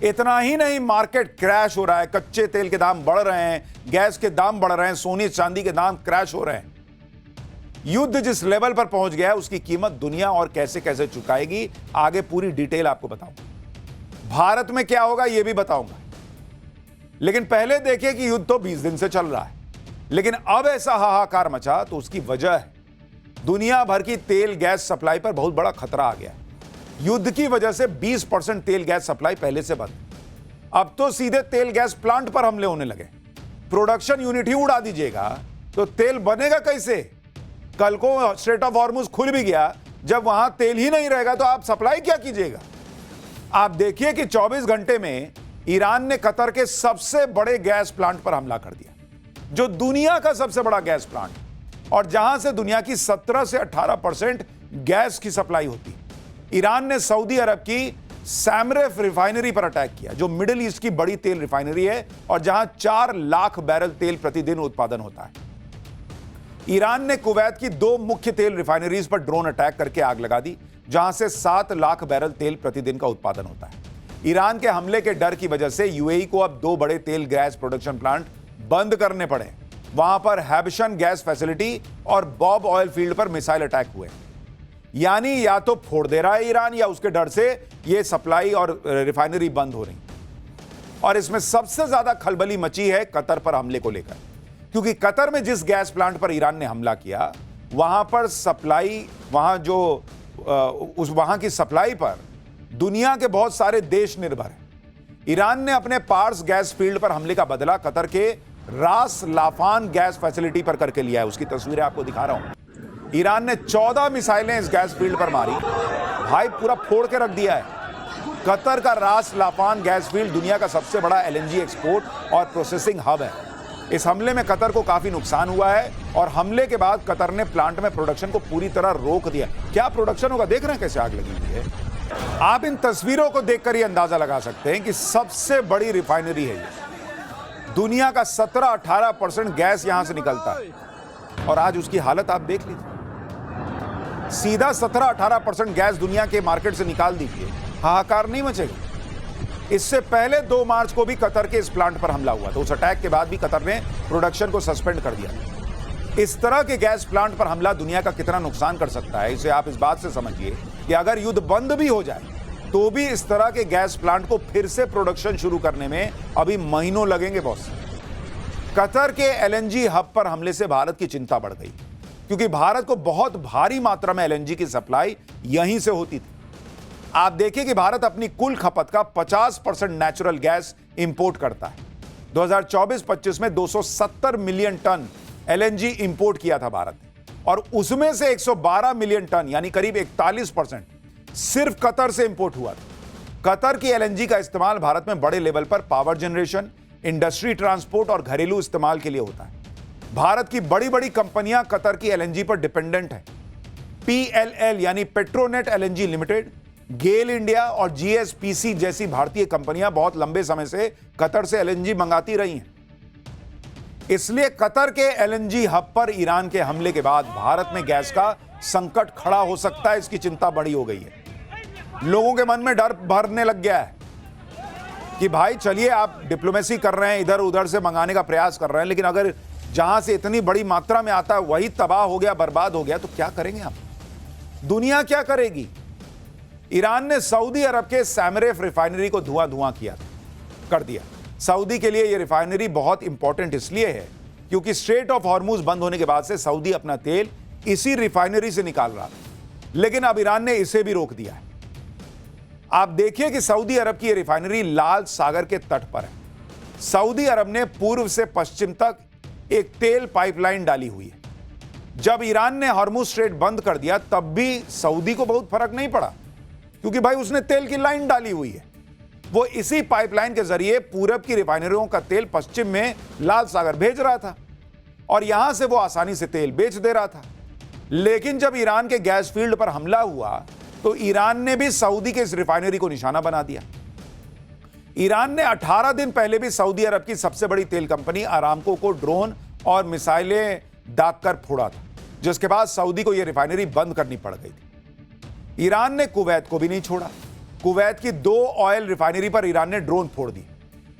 इतना ही नहीं, market crash हो रहा है, कच्चे तेल के दाम बढ़ रहे हैं, गैस के दाम बढ़ रहे हैं, सोने चांदी के दाम क्रैश हो रहे हैं। युद्ध जिस लेवल पर पहुंच गया है उसकी कीमत दुनिया और कैसे कैसे चुकाएगी, आगे पूरी डिटेल आपको बताऊंगा। भारत में क्या होगा यह भी बताऊंगा, लेकिन पहले देखिए कि युद्ध तो 20 दिन से चल रहा है, लेकिन अब ऐसा हाहाकार मचा तो उसकी वजह है दुनिया भर की तेल गैस सप्लाई पर बहुत बड़ा खतरा आ गया है। युद्ध की वजह से 20% तेल गैस सप्लाई पहले से बंद, अब तो सीधे तेल गैस प्लांट पर हमले होने लगे। प्रोडक्शन यूनिट ही उड़ा दीजिएगा तो तेल बनेगा कैसे? कल को स्ट्रेट ऑफ हॉर्मुज खुल भी गया, जब वहां तेल ही नहीं रहेगा तो आप सप्लाई क्या कीजिएगा? आप देखिए कि 24 घंटे में ईरान ने कतर के सबसे बड़े गैस प्लांट पर हमला कर दिया, जो दुनिया का सबसे बड़ा गैस प्लांट और जहां से दुनिया की 17 से 18% गैस की सप्लाई होती है। ईरान ने सऊदी अरब की सैमरेफ रिफाइनरी पर अटैक किया, जो मिडिल ईस्ट की बड़ी तेल रिफाइनरी है और जहां 4 लाख बैरल तेल प्रतिदिन उत्पादन होता है। ईरान ने कुवैत की 2 मुख्य तेल रिफाइनरीज पर ड्रोन अटैक करके आग लगा दी, जहां से 7 लाख बैरल तेल प्रतिदिन का उत्पादन होता है। ईरान के हमले के डर की वजह से यूएई को अब 2 बड़े तेल गैस प्रोडक्शन प्लांट बंद करने पड़े। वहां पर हैबशन गैस फैसिलिटी और बॉब ऑयल फील्ड पर मिसाइल अटैक हुए। यानी या तो फोड़ दे रहा है ईरान, या उसके डर से यह सप्लाई और रिफाइनरी बंद हो रही। और इसमें सबसे ज्यादा खलबली मची है कतर पर हमले को लेकर, क्योंकि कतर में जिस गैस प्लांट पर ईरान ने हमला किया, वहां पर सप्लाई, वहां की सप्लाई पर दुनिया के बहुत सारे देश निर्भर हैं। ईरान ने अपने पार्स गैस फील्ड पर हमले का बदला कतर के रास लाफान गैस फैसिलिटी पर करके लिया है। उसकी तस्वीरें आपको दिखा रहा हूं। ईरान ने 14 मिसाइलें इस गैस फील्ड पर मारी, भाई पूरा फोड़ के रख दिया है। कतर का रास लाफान गैस फील्ड दुनिया का सबसे बड़ा एलएनजी एक्सपोर्ट और प्रोसेसिंग हब है। इस हमले में कतर को काफी नुकसान हुआ है और हमले के बाद कतर ने प्लांट में प्रोडक्शन को पूरी तरह रोक दिया। क्या प्रोडक्शन होगा, देख रहे हैं कैसे आग लगी हुई है। आप इन तस्वीरों को देखकर यह अंदाजा लगा सकते हैं कि सबसे बड़ी रिफाइनरी है ये। दुनिया का 17-18% गैस यहां से निकलता है और आज उसकी हालत आप देख लीजिए। सीधा 17-18% गैस दुनिया के मार्केट से निकाल दीजिए, हाहाकार नहीं मचेगा। इससे पहले 2 मार्च को भी कतर के इस प्लांट पर हमला हुआ था। उस अटैक के बाद भी कतर ने प्रोडक्शन को सस्पेंड कर दिया। इस तरह के गैस प्लांट पर हमला दुनिया का कितना नुकसान कर सकता है, इसे आप इस बात से समझिए कि अगर युद्ध बंद भी हो जाए तो भी इस तरह के गैस प्लांट को फिर से प्रोडक्शन शुरू करने में अभी महीनों लगेंगे बॉस। कतर के एलएनजी हब पर हमले से भारत की चिंता बढ़ गई, क्योंकि भारत को बहुत भारी मात्रा में एलएनजी की सप्लाई यहीं से होती थी। आप देखिए कि भारत अपनी कुल खपत का 50% नेचुरल गैस इंपोर्ट करता है। 2024-25 में 270 मिलियन टन एलएनजी इंपोर्ट किया था भारत ने, और उसमें से 112 मिलियन टन यानी करीब 41% सिर्फ कतर से इंपोर्ट हुआ था। कतर की एलएनजी का इस्तेमाल भारत में बड़े लेवल पर पावर जनरेशन, इंडस्ट्री ट्रांसपोर्ट और घरेलू इस्तेमाल के लिए होता है। भारत की बड़ी बड़ी कंपनियां कतर की एलएनजी पर डिपेंडेंट हैं। पीएलएल यानी पेट्रोनेट एलएनजी लिमिटेड, गेल इंडिया और जीएसपीसी जैसी भारतीय कंपनियां बहुत लंबे समय से कतर से एलएनजी मंगाती रही हैं। इसलिए कतर के एलएनजी हब पर ईरान के हमले के बाद भारत में गैस का संकट खड़ा हो सकता है, इसकी चिंता बड़ी हो गई है। लोगों के मन में डर भरने लग गया है कि भाई चलिए आप डिप्लोमेसी कर रहे हैं, इधर उधर से मंगाने का प्रयास कर रहे हैं, लेकिन अगर जहां से इतनी बड़ी मात्रा में आता है वही तबाह हो गया, बर्बाद हो गया, तो क्या करेंगे आप? दुनिया क्या करेगी? ईरान ने सऊदी अरब के सैमरेफ रिफाइनरी को धुआं कर दिया। सऊदी के लिए यह रिफाइनरी बहुत इंपॉर्टेंट इसलिए है क्योंकि स्ट्रेट ऑफ हॉर्मुज बंद होने के बाद से सऊदी अपना तेल इसी रिफाइनरी से निकाल रहा था, लेकिन अब ईरान ने इसे भी रोक दिया है। आप देखिए कि सऊदी अरब की यह रिफाइनरी लाल सागर के तट पर है। सऊदी अरब ने पूर्व से पश्चिम तक एक तेल पाइपलाइन डाली हुई है। जब ईरान ने हॉर्मुज स्ट्रेट बंद कर दिया तब भी सऊदी को बहुत फर्क नहीं पड़ा, क्योंकि भाई उसने तेल की लाइन डाली हुई है। वो इसी पाइपलाइन के जरिए पूरब की रिफाइनरियों का तेल पश्चिम में लाल सागर भेज रहा था और यहां से वो आसानी से तेल बेच दे रहा था। लेकिन जब ईरान के गैस फील्ड पर हमला हुआ तो ईरान ने भी सऊदी के इस रिफाइनरी को निशाना बना दिया। ईरान ने 18 दिन पहले भी सऊदी अरब की सबसे बड़ी तेल कंपनी अरामको को ड्रोन और मिसाइलें दागकर फोड़ा था, जिसके बाद सऊदी को यह रिफाइनरी बंद करनी पड़ गई थी। ईरान ने कुवैत को भी नहीं छोड़ा। कुवैत की 2 ऑयल रिफाइनरी पर ईरान ने ड्रोन फोड़ दी।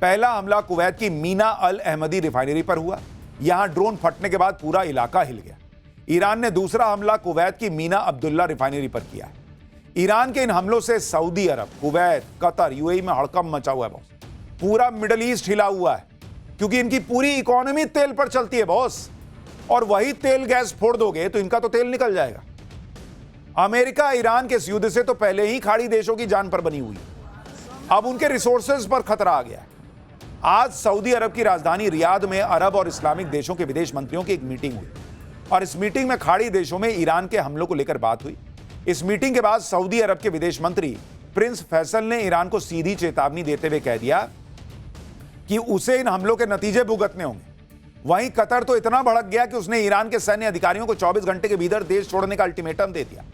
पहला हमला कुवैत की मीना अल अहमदी रिफाइनरी पर हुआ। यहां ड्रोन फटने के बाद पूरा इलाका हिल गया। ईरान ने दूसरा हमला कुवैत की मीना अब्दुल्ला रिफाइनरी पर किया है। ईरान के इन हमलों से सऊदी अरब, कुवैत, कतर, यूएई में हड़कंप मचा हुआ है बॉस। पूरा मिडिल ईस्ट हिला हुआ है, क्योंकि इनकी पूरी इकोनॉमी तेल पर चलती है बॉस। और वही तेल गैस फोड़ दोगे तो इनका तो तेल निकल जाएगा। अमेरिका ईरान के इस युद्ध से तो पहले ही खाड़ी देशों की जान पर बनी हुई है। अब उनके रिसोर्सेज पर खतरा आ गया है। आज सऊदी अरब की राजधानी रियाद में अरब और इस्लामिक देशों के विदेश मंत्रियों की एक मीटिंग हुई और इस मीटिंग में खाड़ी देशों में ईरान के हमलों को लेकर बात हुई। इस मीटिंग के बाद सऊदी अरब के विदेश मंत्री प्रिंस फैसल ने ईरान को सीधी चेतावनी देते हुए कह दिया कि उसे इन हमलों के नतीजे भुगतने होंगे। वहीं कतर तो इतना भड़क गया कि उसने ईरान के सैन्य अधिकारियों को 24 घंटे के भीतर देश छोड़ने का अल्टीमेटम दे दिया।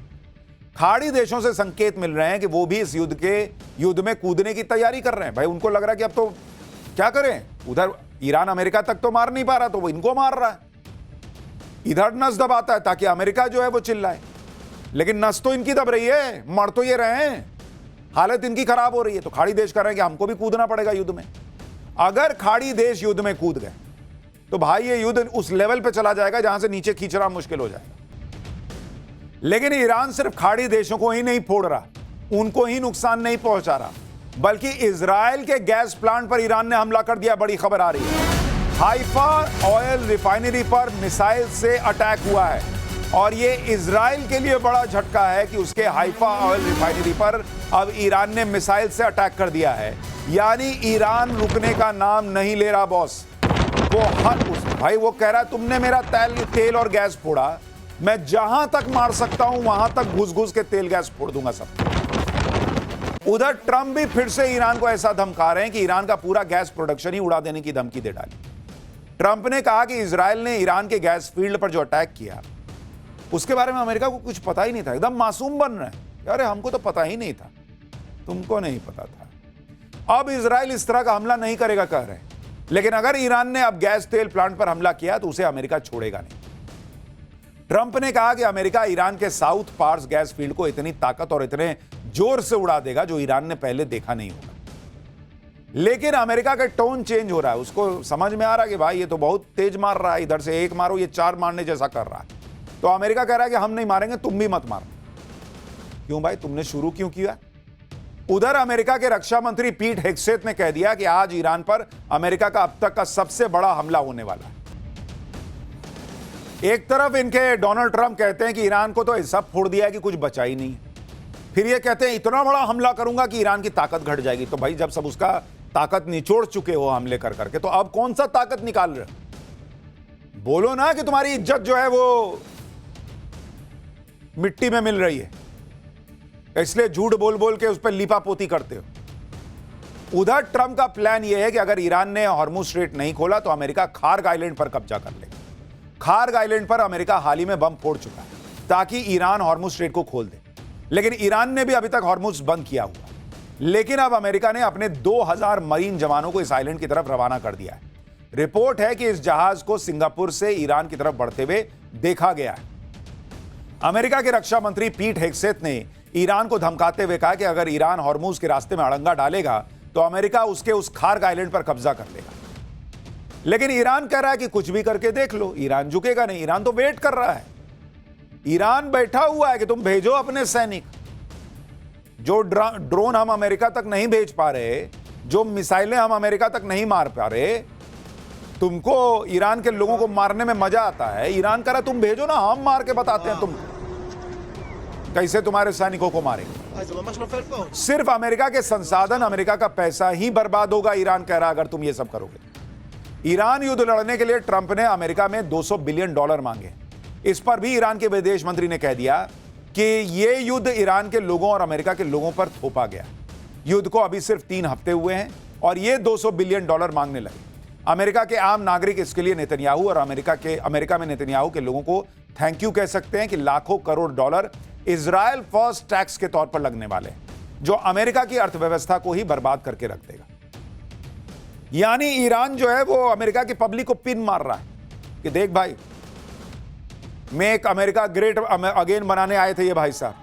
खाड़ी देशों से संकेत मिल रहे हैं कि वो भी इस युद्ध में कूदने की तैयारी कर रहे हैं। भाई उनको लग रहा है कि अब तो क्या करें, उधर ईरान अमेरिका तक तो मार नहीं पा रहा, तो वो इनको मार रहा है। इधर नस दबाता है ताकि अमेरिका जो है वो चिल्लाए, लेकिन नस तो इनकी दब रही है, मर तो ये रहे हैं, हालत इनकी खराब हो रही है। तो खाड़ी देश कर रहे हैं कि हमको भी कूदना पड़ेगा युद्ध में। अगर खाड़ी देश युद्ध में कूद गए तो भाई ये युद्ध उस लेवल पे चला जाएगा जहां से नीचे खींचना मुश्किल हो जाएगा। लेकिन ईरान सिर्फ खाड़ी देशों को ही नहीं फोड़ रहा, उनको ही नुकसान नहीं पहुंचा रहा, बल्कि इजराइल के गैस प्लांट पर ईरान ने हमला कर दिया। बड़ी खबर आ रही है, हाइफा ऑयल रिफाइनरी पर मिसाइल से अटैक हुआ है और ये इजराइल के लिए बड़ा झटका है कि उसके हाइफा ऑयल रिफाइनरी पर अब ईरान ने मिसाइल से अटैक कर दिया है। यानी ईरान रुकने का नाम नहीं ले रहा बॉस। वो भाई वो कह रहा है तुमने मेरा तेल और गैस फोड़ा, मैं जहां तक मार सकता हूं वहां तक घुस घुस के तेल गैस फोड़ दूंगा सब। उधर ट्रंप भी फिर से ईरान को ऐसा धमका रहे हैं कि ईरान का पूरा गैस प्रोडक्शन ही उड़ा देने की धमकी दे डाली। ट्रंप ने कहा कि इजराइल ने ईरान के गैस फील्ड पर जो अटैक किया उसके बारे में अमेरिका को कुछ पता ही नहीं था। एकदम मासूम बन रहे हैं, अरे हमको तो पता ही नहीं था, तुमको नहीं पता था। अब इजराइल इस तरह का हमला नहीं करेगा कह रहे हैं, लेकिन अगर ईरान ने अब गैस तेल प्लांट पर हमला किया तो उसे अमेरिका छोड़ेगा नहीं। ट्रंप ने कहा कि अमेरिका ईरान के साउथ पार्स गैस फील्ड को इतनी ताकत और इतने जोर से उड़ा देगा जो ईरान ने पहले देखा नहीं होगा। लेकिन अमेरिका का टोन चेंज हो रहा है, उसको समझ में आ रहा है कि भाई ये तो बहुत तेज मार रहा है, इधर से एक मारो ये 4 मारने जैसा कर रहा है। तो अमेरिका कह रहा है कि हम नहीं मारेंगे, तुम भी मत मारो। क्यों भाई, तुमने शुरू क्यों किया? उधर अमेरिका के रक्षा मंत्री पीट हेग्सेथ ने कह दिया कि आज ईरान पर अमेरिका का अब तक का सबसे बड़ा हमला होने वाला है। एक तरफ इनके डोनाल्ड ट्रंप कहते हैं कि ईरान को तो ऐसा फोड़ दिया है कि कुछ बचा ही नहीं है, फिर ये कहते हैं इतना बड़ा हमला करूंगा कि ईरान की ताकत घट जाएगी। तो भाई जब सब उसका ताकत निचोड़ चुके हो हमले कर करके, तो अब कौन सा ताकत निकाल रहे हो? बोलो ना कि तुम्हारी इज्जत जो है वो मिट्टी में मिल रही है, इसलिए झूठ बोल बोल के उस पर लिपापोती करते हो। उधर ट्रंप का प्लान यह है कि अगर ईरान ने हॉर्मुज स्ट्रेट नहीं खोला तो अमेरिका खार्ग आइलैंड पर कब्जा कर लेगा। खार्ग आइलैंड पर अमेरिका हाल ही में बम फोड़ चुका है ताकि ईरान हॉर्मुज स्ट्रेट को खोल दे, लेकिन ईरान ने भी अभी तक हॉर्मुज बंद किया हुआ। लेकिन अब अमेरिका ने अपने 2000 मरीन जवानों को इस आइलैंड की तरफ रवाना कर दिया है। रिपोर्ट है कि इस जहाज को सिंगापुर से ईरान की तरफ बढ़ते हुए देखा गया है। अमेरिका के रक्षा मंत्री पीट हेग्सेथ ने ईरान को धमकाते हुए कहा कि अगर ईरान हॉर्मुज के रास्ते में अड़ंगा डालेगा तो अमेरिका उसके उस खार्ग आइलैंड पर कब्जा कर लेगा। लेकिन ईरान कह रहा है कि कुछ भी करके देख लो, ईरान झुकेगा नहीं। ईरान तो वेट कर रहा है, ईरान बैठा हुआ है कि तुम भेजो अपने सैनिक। जो ड्रोन हम अमेरिका तक नहीं भेज पा रहे, जो मिसाइलें हम अमेरिका तक नहीं मार पा रहे, तुमको ईरान के लोगों को मारने में मजा आता है। ईरान कह रहा तुम भेजो ना, हम मार के बताते हैं तुम कैसे तुम्हारे सैनिकों को मारेंगे। सिर्फ अमेरिका के संसाधन, अमेरिका का पैसा ही बर्बाद होगा, ईरान कह रहा अगर तुम ये सब करोगे। ईरान युद्ध लड़ने के लिए ट्रंप ने अमेरिका में $200 बिलियन मांगे। इस पर भी ईरान के विदेश मंत्री ने कह दिया कि ये युद्ध ईरान के लोगों और अमेरिका के लोगों पर थोपा गया। युद्ध को अभी सिर्फ 3 हफ्ते हुए हैं और ये $200 बिलियन मांगने लगे। अमेरिका के आम नागरिक इसके लिए नेतन्याहू और अमेरिका में नेतन्याहू के लोगों को थैंक यू कह सकते हैं कि लाखों crore dollar Israel first tax के तौर पर लगने वाले हैं, जो अमेरिका की अर्थव्यवस्था को ही बर्बाद करके रख देगा। यानी ईरान जो है वो अमेरिका की पब्लिक को पिन मार रहा है कि देख भाई, मेक अमेरिका ग्रेट अगेन बनाने आए थे ये भाई साहब,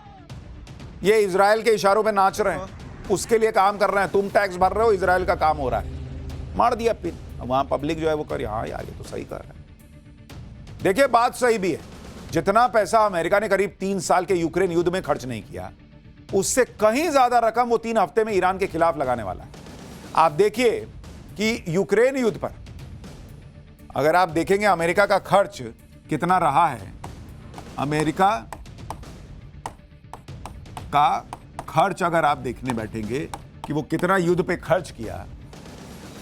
ये इजराइल के इशारों पे नाच रहे हैं। उसके लिए काम कर रहे हैं, तुम टैक्स भर रहे हो, इजराइल का काम हो रहा है, मार दिया पिन। वहां पब्लिक जो है वो कर, हाँ यार ये तो सही कर रहा है। देखिए बात सही भी है, जितना पैसा अमेरिका ने करीब 3 साल के यूक्रेन युद्ध में खर्च नहीं किया, उससे कहीं ज्यादा रकम वो 3 हफ्ते में ईरान के खिलाफ लगाने वाला है। आप देखिए कि यूक्रेन युद्ध पर अगर आप देखेंगे अमेरिका का खर्च कितना रहा है, अमेरिका का खर्च अगर आप देखने बैठेंगे कि वो कितना युद्ध पे खर्च किया,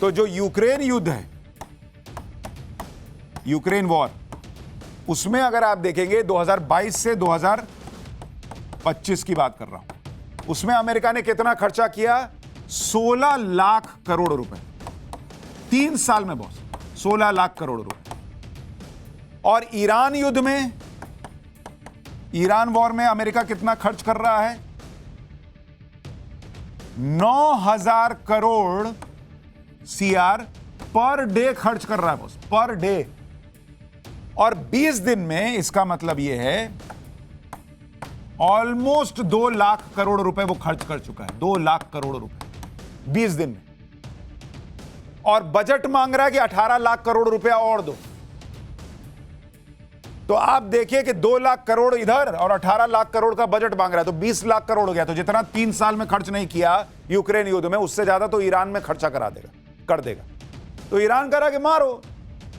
तो जो यूक्रेन युद्ध है, यूक्रेन वॉर, उसमें अगर आप देखेंगे 2022 से 2025 की बात कर रहा हूं, उसमें अमेरिका ने कितना खर्चा किया, 16 लाख करोड़ रुपए 3 साल में बॉस, 16 लाख करोड़ रुपए। और ईरान युद्ध में, ईरान वॉर में अमेरिका कितना खर्च कर रहा है, 9,000 करोड़ सीआर पर डे खर्च कर रहा है बॉस, पर डे। और 20 दिन में इसका मतलब यह है ऑलमोस्ट 2 लाख करोड़ रुपए वो खर्च कर चुका है, 2 लाख करोड़ रुपए 20 दिन में। और बजट मांग रहा है कि 18 लाख करोड़ रुपया और दो। तो आप देखिए कि 2 लाख करोड़ इधर और 18 लाख करोड़ का बजट मांग रहा है, तो 20 लाख करोड़ हो गया। तो जितना 3 साल में खर्च नहीं किया यूक्रेन युद्ध में, उससे ज्यादा तो ईरान में खर्चा कर देगा। तो ईरान करा कि मारो,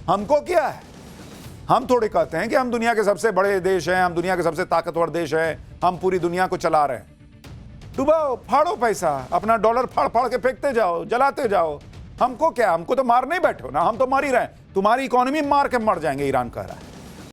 हमको क्या है, हम थोड़ी कहते हैं कि हम दुनिया के सबसे बड़े देश हैं, हम दुनिया के सबसे ताकतवर देश हैं, हम पूरी दुनिया को चला रहे हैं। डुबाओ, फाड़ो पैसा, अपना डॉलर फाड़ फाड़ के फेंकते जाओ, जलाते जाओ, हमको क्या, हमको तो मार नहीं बैठो ना, हम तो मार ही रहे हैं, तुम्हारी इकोनॉमी मार के मर जाएंगे, ईरान कह रहा है।